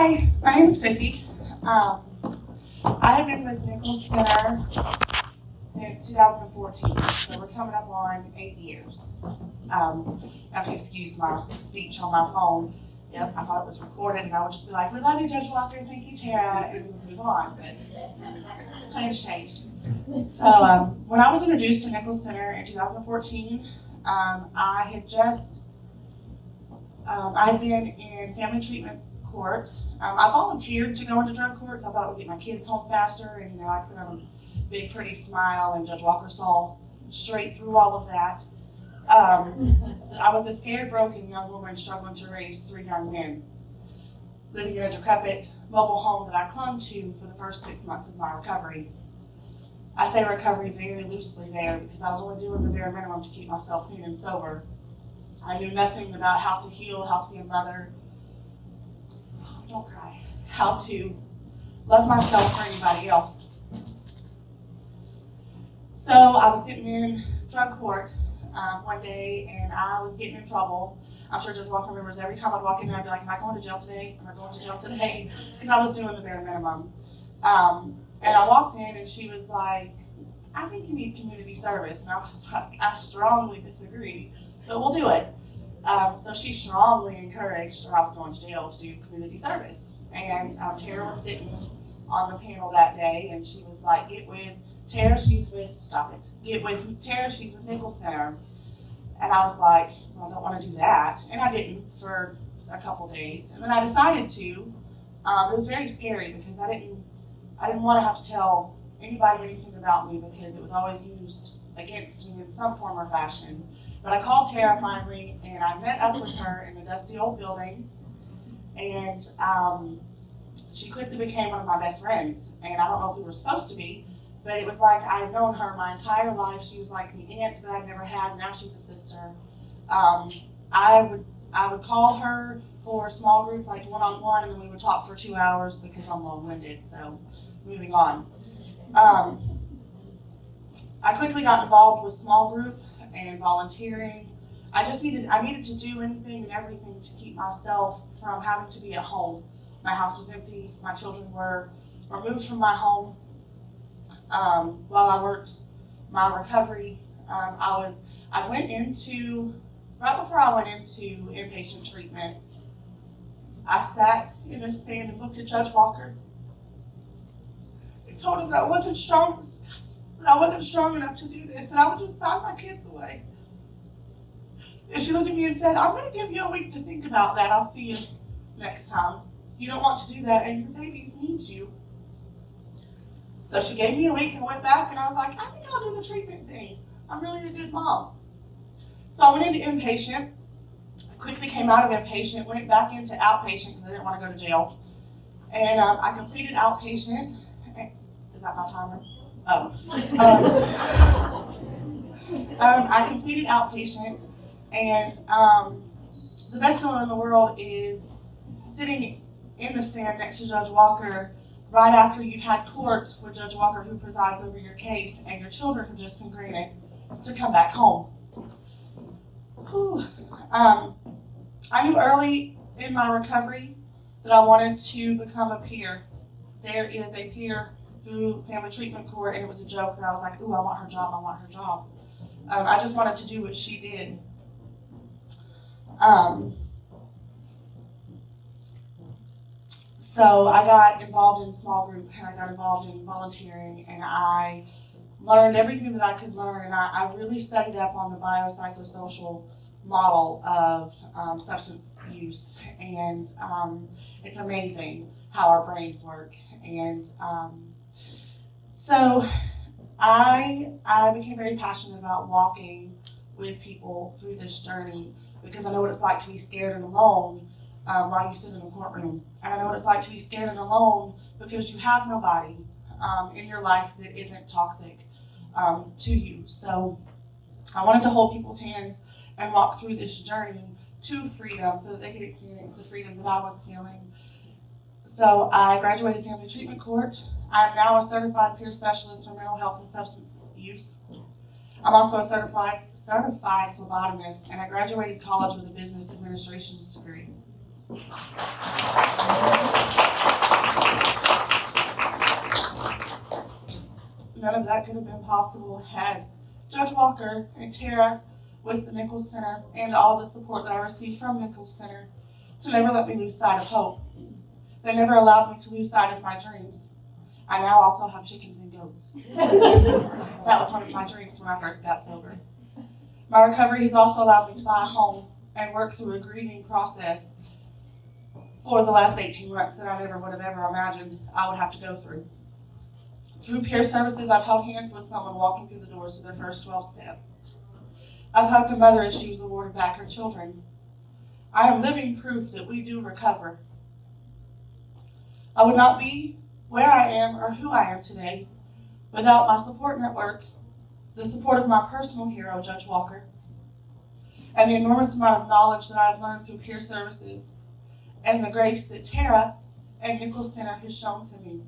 Hi, my name is Chrissy. I have been with Nichols Center since 2014, so we're coming up on 8 years. You have to excuse my speech on my phone. Yep, I thought it was recorded, and I would just be like, "We love you, Judge Walker, thank you, Tara," and move on, but plans changed. So when I was introduced to Nichols Center in 2014, I had been in family treatment court. I volunteered to go into drug courts. I thought it would get my kids home faster, and I put on a big, pretty smile, and Judge Walker saw straight through all of that. I was a scared, broken young woman struggling to raise 3 young men, living in a decrepit mobile home that I clung to for the first 6 months of my recovery. I say recovery very loosely there because I was only doing the bare minimum to keep myself clean and sober. I knew nothing about how to heal, how to be a mother, don't cry, how to love myself or anybody else. So I was sitting in drug court one day, and I was getting in trouble. I'm sure Judge Walker remembers every time I'd walk in there, I'd be like, "Am I going to jail today? Am I going to jail today?" Because I was doing the bare minimum. And I walked in, and she was like, "I think you need community service." And I was like, "I strongly disagree, but we'll do it." So she strongly encouraged, or I was going to jail, to do community service. And Tara was sitting on the panel that day, and she was like, "Get with Tara, she's with, stop it. Get with Tara, she's with Nichols Center." And I was like, "Well, I don't want to do that." And I didn't for a couple days. And then I decided to. It was very scary because I didn't want to have to tell anybody anything about me because it was always used against me in some form or fashion. But I called Tara finally, and I met up with her in the dusty old building, and she quickly became one of my best friends. And I don't know if we were supposed to be, but it was like I had known her my entire life. She was like the aunt that I'd never had, and now she's a sister. I would call her for a small group, like one-on-one, and then we would talk for 2 hours because I'm long-winded, so moving on. I quickly got involved with small group and volunteering. I needed to do anything and everything to keep myself from having to be at home. My house was empty. My children were removed from my home. While I worked my recovery, right before I went into inpatient treatment, I sat in a stand and looked at Judge Walker and told him that I wasn't strong enough to do this, and I would just sign my kids away. And she looked at me and said, "I'm going to give you a week to think about that. I'll see you next time. You don't want to do that, and your babies need you." So she gave me a week, and I went back, and I was like, "I think I'll do the treatment thing. I'm really a good mom." So I went into inpatient. I quickly came out of inpatient, went back into outpatient because I didn't want to go to jail. And I completed outpatient. Is that my timer? Oh. I completed outpatient, and the best feeling in the world is sitting in the stand next to Judge Walker right after you've had court with Judge Walker, who presides over your case, and your children have just been granted to come back home. Whew. I knew early in my recovery that I wanted to become a peer. There is a peer through family treatment court, and it was a joke that I was like, "Ooh, I want her job, I want her job." I just wanted to do what she did. So I got involved in small group, and I got involved in volunteering, and I learned everything that I could learn, and I really studied up on the biopsychosocial model of substance use, and it's amazing how our brains work. And so I became very passionate about walking with people through this journey because I know what it's like to be scared and alone while you sit in a courtroom. And I know what it's like to be scared and alone because you have nobody in your life that isn't toxic to you. So I wanted to hold people's hands and walk through this journey to freedom so that they could experience the freedom that I was feeling. So I graduated family treatment court. I'm now a certified peer specialist for mental health and substance use. I'm also a certified phlebotomist, and I graduated college with a business administration's degree. that could have been possible had Judge Walker and Tara with the Nichols Center and all the support that I received from Nichols Center to never let me lose sight of hope. They never allowed me to lose sight of my dreams. I now also have chickens and goats. That was one of my dreams when I first got sober. My recovery has also allowed me to buy a home and work through a grieving process for the last 18 months that I never would have ever imagined I would have to go through. Through peer services, I've held hands with someone walking through the doors to their first 12 step. I've hugged a mother as she was awarded back her children. I am living proof that we do recover. I would not be where I am or who I am today without my support network, the support of my personal hero, Judge Walker, and the enormous amount of knowledge that I have learned through peer services and the grace that Tara and Nichols Center has shown to me.